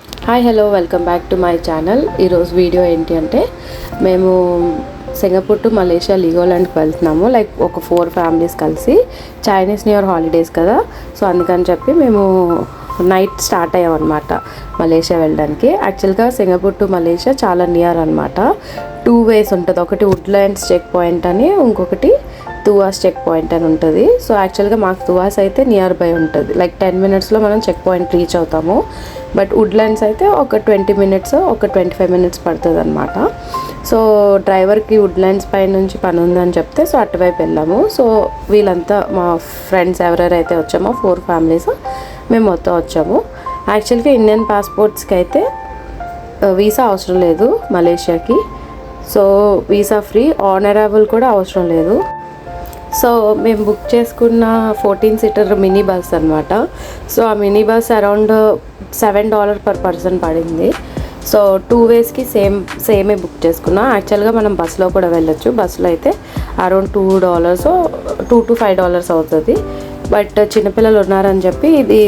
Hi hello welcome back to my channel. ఈరోజు video ఏంటి అంటే మేము సింగపూర్ టు మలేషియా లీగోలాండ్కి వెళ్తున్నాము. లైక్ ఒక 4 ఫ్యామిలీస్ కలిసి. చైనీస్ న్యూ ఇయర్ హాలిడేస్ కదా, సో అందుకని చెప్పి మేము నైట్ స్టార్ట్ అయ్యాం అనమాట మలేషియా వెళ్ళడానికి. యాక్చువల్గా సింగపూర్ టు మలేషియా చాలా నియర్ అనమాట. 2 ways ఉంటుంది. ఒకటి వుడ్లాండ్స్ చెక్ పాయింట్ అని, ఇంకొకటి తువాస్ చెక్ పాయింట్ అని ఉంటుంది. సో యాక్చువల్గా మాకు తువాస్ అయితే నియర్ బై ఉంటుంది. లైక్ 10 minutesలో మనం చెక్ పాయింట్ రీచ్ అవుతాము. బట్ వుడ్లాండ్స్ అయితే ఒక 20 minutes, ఒక 25 minutes పడుతుంది అనమాట. సో డ్రైవర్కి వుడ్లాండ్స్ పై నుంచి పని ఉందని చెప్తే సో అటువైపు వెళ్ళాము. సో వీళ్ళంతా మా ఫ్రెండ్స్ ఎవరెవరైతే వచ్చామో 4 families మేము మొత్తం వచ్చాము. యాక్చువల్గా ఇండియన్ పాస్పోర్ట్స్కి అయితే వీసా అవసరం లేదు మలేషియాకి. So visa free, on arrival కూడా అవసరం లేదు. సో మేము బుక్ చేసుకున్న 14-seater మినీ బస్ అనమాట. సో ఆ mini bus around $7 per person పడింది. సో 2 waysకి సేమే బుక్ చేసుకున్నా. యాక్చువల్గా మనం బస్సులో కూడా వెళ్ళొచ్చు. బస్సులో అయితే అరౌండ్ $2 to $5 అవుతుంది. బట్ చిన్నపిల్లలు ఉన్నారని చెప్పి ఇది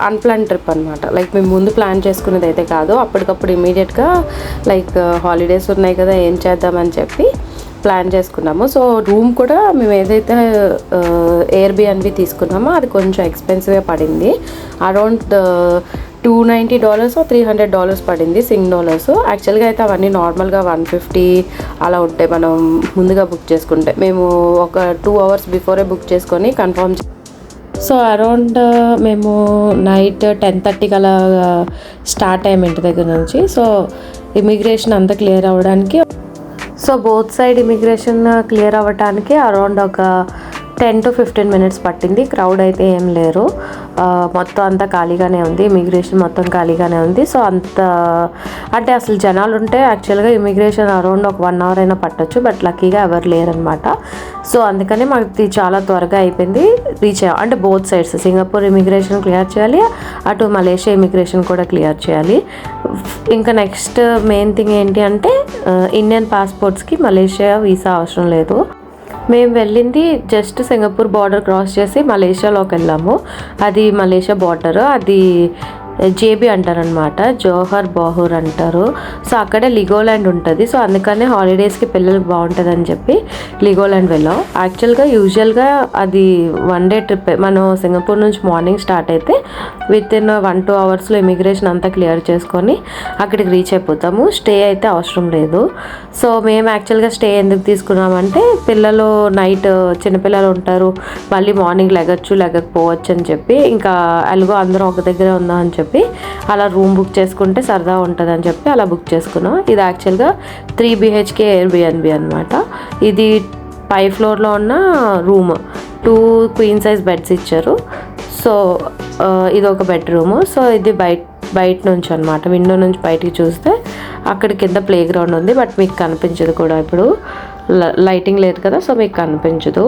అన్ప్లాన్ ట్రిప్ అనమాట. లైక్ మేము ముందు ప్లాన్ చేసుకునేది అయితే కాదు, అప్పటికప్పుడు ఇమీడియట్గా లైక్ హాలిడేస్ ఉన్నాయి కదా ఏం చేద్దామని చెప్పి ప్లాన్ చేసుకున్నాము. సో రూమ్ కూడా మేము ఏదైతే ఎయిర్బిఎన్బి తీసుకున్నామో అది కొంచెం ఎక్స్పెన్సివ్గా పడింది. అరౌండ్ $290 or $300 పడింది $. యాక్చువల్గా అయితే అవన్నీ నార్మల్గా 150 అలా ఉంటాయి మనం ముందుగా బుక్ చేసుకుంటే. మేము ఒక 2 hours బిఫోరే బుక్ చేసుకొని కన్ఫర్మ్. సో అరౌండ్ మేము నైట్ 10:30 అలా స్టార్ట్ అయ్యాము ఇంటి దగ్గర నుంచి. సో ఇమిగ్రేషన్ అంతా క్లియర్ అవ్వడానికి, so both side immigration clear అవ్వడానికి అరౌండ్ ఒక 10 to 15 minutes పట్టింది. క్రౌడ్ అయితే ఏం లేరు, మొత్తం అంతా ఖాళీగానే ఉంది. ఇమిగ్రేషన్ మొత్తం ఖాళీగానే ఉంది. సో అంత అంటే అసలు జనాలు ఉంటే యాక్చువల్గా ఇమిగ్రేషన్ అరౌండ్ ఒక 1 hour అయినా పట్టొచ్చు. బట్ లక్కీగా ఎవరు లేరనమాట. సో అందుకని మాకు చాలా త్వరగా అయిపోయింది. రీచ్ అయ్యాం. అంటే both sides Singapore immigration clear చేయాలి, అటు మలేషియా ఇమిగ్రేషన్ కూడా క్లియర్ చేయాలి. ఇంకా నెక్స్ట్ మెయిన్ థింగ్ ఏంటి అంటే ఇండియన్ పాస్పోర్ట్స్కి మలేషియా వీసా అవసరం లేదు. మేము వెళ్ళింది జస్ట్ సింగపూర్ బార్డర్ క్రాస్ చేసి మలేషియాలోకి వెళ్ళాము. అది మలేషియా బార్డర్, అది జేబీ అంటారనమాట, జోహర్ బాహుర్ అంటారు. సో అక్కడే లీగోలాండ్ ఉంటుంది. సో అందుకనే హాలిడేస్కి పిల్లలకి బాగుంటుందని చెప్పి లీగోలాండ్ వెళ్ళాం. యాక్చువల్గా యూజువల్గా అది 1 day ట్రిప్. మనం సింగపూర్ నుంచి మార్నింగ్ స్టార్ట్ అయితే వితిన్ 1-2 hours ఇమిగ్రేషన్ అంతా క్లియర్ చేసుకొని అక్కడికి రీచ్ అయిపోతాము. స్టే అయితే అవసరం లేదు. సో మేము యాక్చువల్గా స్టే ఎందుకు తీసుకున్నామంటే పిల్లలు నైట్ చిన్నపిల్లలు ఉంటారు, మళ్ళీ మార్నింగ్ లెగకపోవచ్చు అని చెప్పి, ఇంకా ఎలాగో అందరం ఒక దగ్గరే ఉందాం అని చెప్పి అలా రూమ్ బుక్ చేసుకుంటే సరదా ఉంటుంది అని చెప్పి అలా బుక్ చేసుకున్నాం. ఇది యాక్చువల్గా 3 BHK ఎయిర్బిఎన్బి అనమాట. ఇది 5th floorలో ఉన్న రూమ్. 2 queen size బెడ్స్ ఇచ్చారు. సో ఇది ఒక బెడ్రూము. సో ఇది బయట నుంచి అనమాట, విండో నుంచి బయటికి చూస్తే అక్కడ కింద ప్లే గ్రౌండ్ ఉంది. బట్ మీకు కనిపించదు కూడా, ఇప్పుడు లైటింగ్ లేదు కదా, సో మీకు కనిపించదు.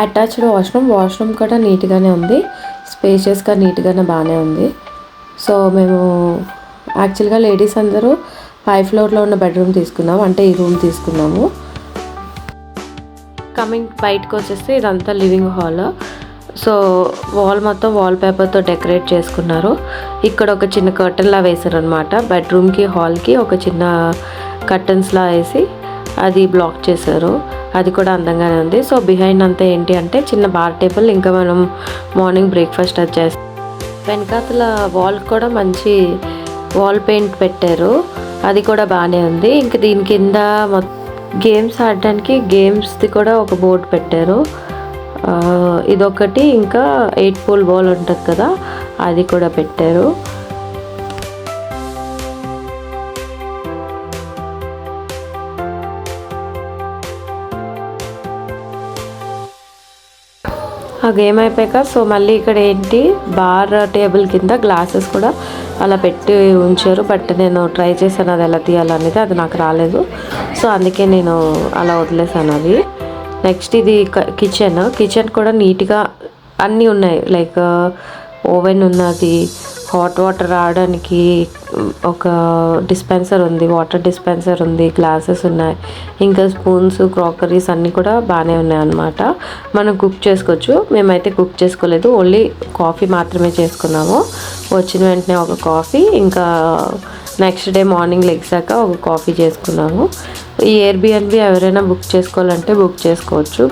అటాచ్డ్ వాష్రూమ్ కూడా నీట్గానే ఉంది, స్పేషియస్గా నీట్గానే బాగానే ఉంది. సో మేము యాక్చువల్గా లేడీస్ అందరూ 5th floorలో ఉన్న బెడ్రూమ్ తీసుకున్నాము, అంటే ఈ రూమ్ తీసుకున్నాము. బయటకు వచ్చేస్తే ఇదంతా లివింగ్ హాల్. సో మొత్తం వాల్ పేపర్తో డెకరేట్ చేసుకున్నారు. ఇక్కడ ఒక చిన్న కర్టన్లా వేసారు అనమాట. బెడ్రూమ్కి హాల్కి ఒక చిన్న కర్టన్స్లా వేసి అది బ్లాక్ చేశారు. అది కూడా అందంగానే ఉంది. సో బిహైండ్ అంతా ఏంటి అంటే చిన్న బార్ టేబుల్, ఇంకా మనం మార్నింగ్ బ్రేక్ఫాస్ట్ అది చేస్తాం. వెనకాతల వాల్ కూడా మంచి వాల్ పెయింట్ పెట్టారు, అది కూడా బాగానే ఉంది. ఇంకా దీని కింద గేమ్స్ ఆడడానికి గేమ్స్ది కూడా ఒక బోర్డు పెట్టారు. ఇదొకటి, ఇంకా 8 pool బాల్ ఉంటుంది కదా, అది కూడా పెట్టారు. ఆ గేమ్ అయిపోయాక సో మళ్ళీ ఇక్కడ ఏంటి బార్ టేబుల్ కింద గ్లాసెస్ కూడా అలా పెట్టి ఉంచారు. బట్ నేను ట్రై చేశాను అది ఎలా తీయాలనేది, అది నాకు రాలేదు. సో అందుకే నేను అలా వదిలేసాను అది. నెక్స్ట్ ఇది కిచెన్ కూడా నీట్గా అన్నీ ఉన్నాయి. లైక్ ఓవెన్ ఉన్నది, హాట్ వాటర్ రావడానికి ఒక డిస్పెన్సర్ ఉంది, వాటర్ డిస్పెన్సర్ ఉంది, గ్లాసెస్ ఉన్నాయి, ఇంకా స్పూన్స్, క్రాకరీస్ అన్నీ కూడా బాగానే ఉన్నాయి అన్నమాట. మనం కుక్ చేసుకోవచ్చు. మేమైతే కుక్ చేసుకోలేదు, ఓన్లీ కాఫీ మాత్రమే చేసుకున్నాము. వచ్చిన వెంటనే ఒక కాఫీ, ఇంకా నెక్స్ట్ డే మార్నింగ్ లెగ్సాక ఒక కాఫీ చేసుకున్నాము. ఈ ఎయిర్బిఎన్బి ఎవరైనా బుక్ చేసుకోవాలంటే బుక్ చేసుకోవచ్చు.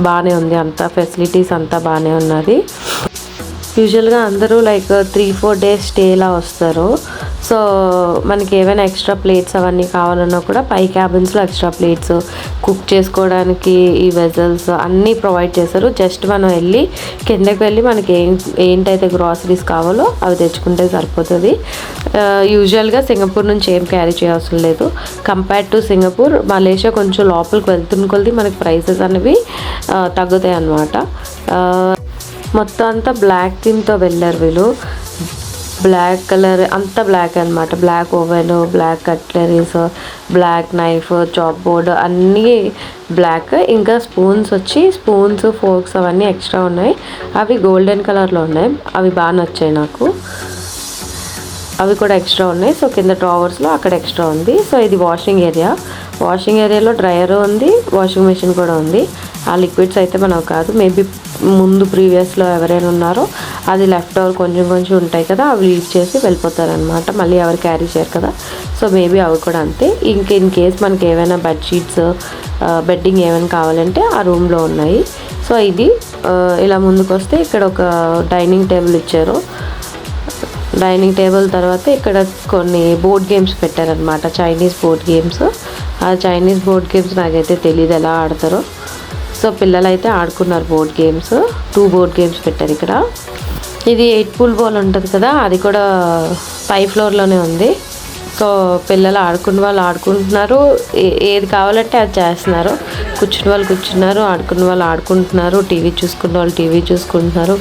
బాగానే ఉంది, అంతా ఫెసిలిటీస్ అంతా బాగానే ఉన్నది. యూజువల్గా అందరూ లైక్ 3-4 డేస్ స్టేలా వస్తారు. సో మనకి ఏమైనా ఎక్స్ట్రా ప్లేట్స్ అవన్నీ కావాలన్నా కూడా పై క్యాబిన్స్లో ఎక్స్ట్రా ప్లేట్స్, కుక్ చేసుకోవడానికి ఈ వెజల్స్ అన్నీ ప్రొవైడ్ చేస్తారు. జస్ట్ మనం వెళ్ళి కిందకి వెళ్ళి మనకి ఏంటైతే గ్రాసరీస్ కావాలో అవి తెచ్చుకుంటే సరిపోతుంది. యూజువల్గా సింగపూర్ నుంచి ఏం క్యారీ చేయాల్సిన లేదు. కంపేర్ టు సింగపూర్, మలేషియా కొంచెం లోపలికి వెళ్తున్న కొద్దీ మనకి ప్రైసెస్ అనేవి తగ్గుతాయి అన్నమాట. మొత్తం అంతా బ్లాక్ థీమ్తో వెళ్ళారు వీళ్ళు. బ్లాక్ కలర్ అంతా బ్లాక్ అనమాట. Black oven, black cutleries, black knife, chop board అన్నీ బ్లాక్. ఇంకా స్పూన్స్ వచ్చి స్పూన్స్, ఫోర్క్స్ అవన్నీ ఎక్స్ట్రా ఉన్నాయి. అవి గోల్డెన్ కలర్లో ఉన్నాయి. అవి బాగా నచ్చాయి నాకు. అవి కూడా ఎక్స్ట్రా ఉన్నాయి. సో కింద డ్రావర్స్లో అక్కడ ఎక్స్ట్రా ఉంది. సో ఇది వాషింగ్ ఏరియా. వాషింగ్ ఏరియాలో డ్రయర్ ఉంది, వాషింగ్ మెషిన్ కూడా ఉంది. ఆ లిక్విడ్స్ అయితే మనకు కాదు, మేబీ ముందు ప్రీవియస్లో ఎవరైనా ఉన్నారో అది లెఫ్ట్ ఓవర్ కొంచెం కొంచెం ఉంటాయి కదా, అవి యూజ్ చేసి వెళ్ళిపోతారనమాట. మళ్ళీ ఎవరు క్యారీ చేయరు కదా. సో మేబీ అవి కూడా అంతే. ఇన్ కేస్ మనకి ఏమైనా బెడ్షీట్స్, బెడ్డింగ్ ఏమైనా కావాలంటే ఆ రూమ్లో ఉన్నాయి. సో ఇది ఇలా ముందుకు వస్తే ఇక్కడ ఒక డైనింగ్ టేబుల్ ఇచ్చారు. డైనింగ్ టేబుల్ తర్వాత ఇక్కడ కొన్ని బోర్డ్ గేమ్స్ పెట్టారనమాట, చైనీస్ బోర్డ్ గేమ్స్. ఆ చైనీస్ బోర్డ్ గేమ్స్ నాకైతే తెలియదు ఎలా ఆడతారో. సో పిల్లలు అయితే ఆడుకున్నారు బోర్డ్ గేమ్స్. 2 బోర్డ్ గేమ్స్ పెట్టారు ఇక్కడ. ఇది 8 పూల్ బాల్ ఉంటుంది కదా, అది కూడా పై ఫ్లోర్లోనే ఉంది. సో పిల్లలు ఆడుకున్న వాళ్ళు ఆడుకుంటున్నారు, ఏది కావాలంటే అది చేస్తున్నారు. కూర్చున్న వాళ్ళు కూర్చున్నారు, ఆడుకున్న వాళ్ళు ఆడుకుంటున్నారు, టీవీ చూసుకున్న వాళ్ళు టీవీ చూసుకుంటున్నారు.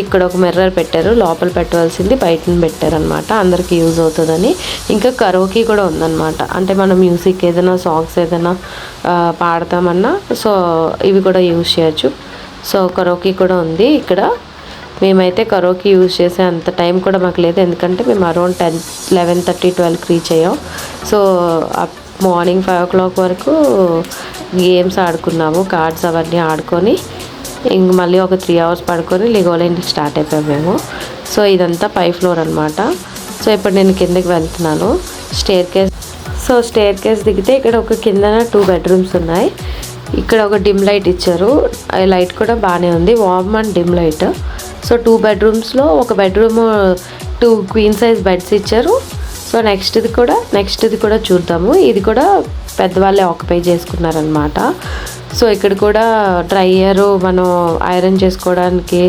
ఇక్కడ ఒక మిర్రర్ పెట్టారు, లోపల పెట్టవలసింది బయటని పెట్టారనమాట, అందరికీ యూజ్ అవుతుందని. ఇంకా కరోకీ కూడా ఉందన్నమాట. అంటే మనం మ్యూజిక్ ఏదైనా సాంగ్స్ ఏదైనా పాడతామన్నా సో ఇవి కూడా యూజ్ చేయొచ్చు. సో కరోకీ కూడా ఉంది ఇక్కడ. మేమైతే కరోకీ యూజ్ చేసే అంత టైం కూడా మాకు లేదు, ఎందుకంటే మేము అరౌండ్ 11:30, 12కి రీచ్ అయ్యాం. సో మార్నింగ్ 5 o'clock వరకు గేమ్స్ ఆడుకున్నాము, కార్డ్స్ అవన్నీ ఆడుకొని ఇంక మళ్ళీ ఒక 3 hours పడుకొని లిగోలాండ్కి స్టార్ట్ అయిపోయాము మేము. సో ఇదంతా పై ఫ్లోర్ అనమాట. సో ఇప్పుడు నేను కిందకి వెళ్తున్నాను, స్టేర్ కేస్ దిగితే ఇక్కడ ఒక కిందన 2 bedrooms ఉన్నాయి. ఇక్కడ ఒక డిమ్ లైట్ ఇచ్చారు, ఆ లైట్ కూడా బాగానే ఉంది, warm and dim light. So 2 bedroomsలో ఒక బెడ్రూమ్ 2 queen size బెడ్స్ ఇచ్చారు. సో నెక్స్ట్ది కూడా చూద్దాము. ఇది కూడా పెద్దవాళ్ళే ఆక్యుపై చేసుకున్నారనమాట. సో ఇక్కడ కూడా డ్రైయరు, మనం ఐరన్ చేసుకోవడానికి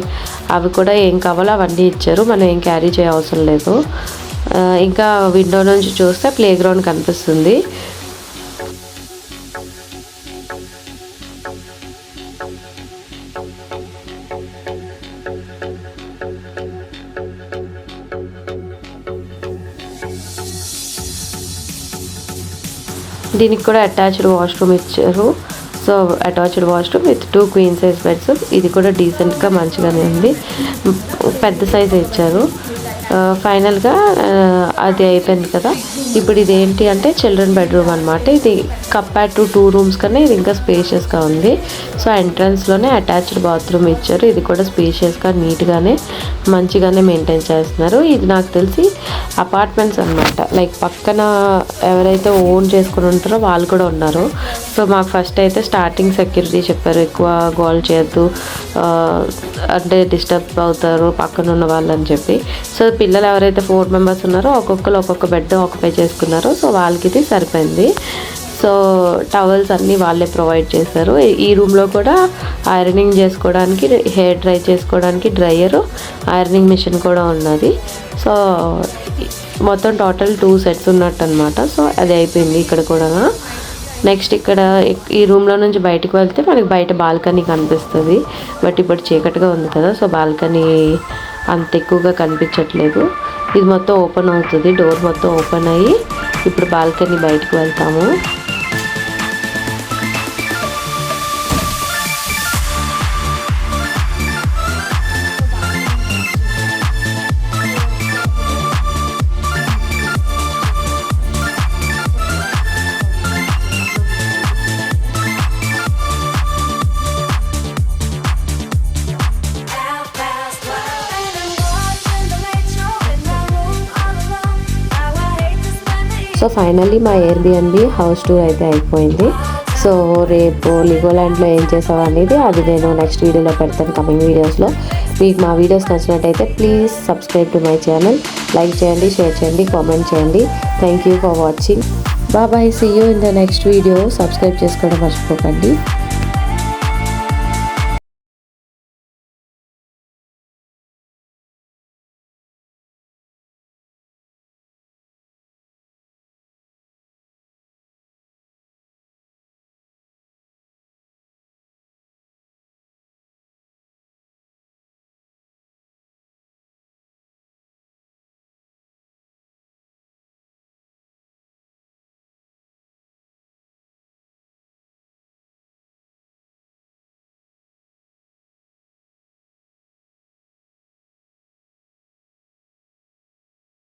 అవి కూడా ఏం కావాలో అవన్నీ ఇచ్చారు, మనం ఏం క్యారీ చేయవసరం లేదు. ఇంకా విండో నుంచి చూస్తే ప్లే గ్రౌండ్ కనిపిస్తుంది. దీనికి కూడా అటాచ్డ్ వాష్రూమ్ ఇచ్చారు. So attached washroom with 2 queen size beds. ఇది కూడా డీసెంట్గా మంచిగానే ఉంది, పెద్ద సైజ్ ఇచ్చారు. ఫైనల్గా అది అయిపోయింది కదా. ఇప్పుడు ఇది ఏంటి అంటే చిల్డ్రన్ బెడ్రూమ్ అనమాట. ఇది కంపేర్ టు 2 rooms కన్నా ఇది ఇంకా స్పేషియస్గా ఉంది. సో ఎంట్రన్స్లోనే అటాచ్డ్ బాత్రూమ్ ఇచ్చారు. ఇది కూడా స్పేషియస్గా నీట్గానే మంచిగానే మెయింటైన్ చేస్తున్నారు. ఇది నాకు తెలిసి అపార్ట్మెంట్స్ అనమాట, లైక్ పక్కన ఎవరైతే ఓన్ చేసుకుని ఉంటారో వాళ్ళు కూడా ఉన్నారు. సో మాకు ఫస్ట్ అయితే స్టార్టింగ్ సెక్యూరిటీ చెప్పారు, ఎక్కువ గోల్ చేయొద్దు అంటే డిస్టర్బ్ అవుతారు పక్కన ఉన్న వాళ్ళు అని చెప్పి. సో పిల్లలు ఎవరైతే 4 members ఉన్నారో ఒక్కొక్కరు ఒక్కొక్క బెడ్ ఆక్యుపై చేసుకున్నారు. సో వాళ్ళకి ఇది సరిపోయింది. సో టవల్స్ అన్నీ వాళ్ళే ప్రొవైడ్ చేశారు. ఈ రూమ్లో కూడా ఐరనింగ్ చేసుకోవడానికి, హెయిర్ డ్రై చేసుకోవడానికి డ్రైయరు, ఐరనింగ్ మిషన్ కూడా ఉన్నది. సో మొత్తం టోటల్ 2 sets ఉన్నట్టు అనమాట. సో అది అయిపోయింది ఇక్కడ కూడా. నెక్స్ట్ ఇక్కడ ఈ రూమ్లో నుంచి బయటకు వెళ్తే మనకి బయట బాల్కనీ కనిపిస్తుంది. బట్ ఇప్పుడు చీకటిగా ఉంది కదా, సో బాల్కనీ అంత ఎక్కువగా కనిపించట్లేదు. ఇది మొత్తం ఓపెన్ అవుతుంది, డోర్ మొత్తం ఓపెన్ అయ్యి ఇప్పుడు బాల్కనీ బయటకు వెళ్తాము. సో ఫైనల్లీ మా ఎయిర్బిఎన్బి హౌస్ టూర్ అయితే అయిపోయింది. సో రేపు లిగోలాండ్లో ఏం చేసావు అనేది అది నేను నెక్స్ట్ వీడియోలో పెడతాను, కమింగ్ వీడియోస్లో. మీకు మా వీడియోస్ నచ్చినట్టయితే please subscribe to my channel. Like చేయండి, షేర్ చేయండి, కామెంట్ చేయండి. Thank you for watching. Bye. See you in the next video. Subscribe చేసుకోవడం మర్చిపోకండి.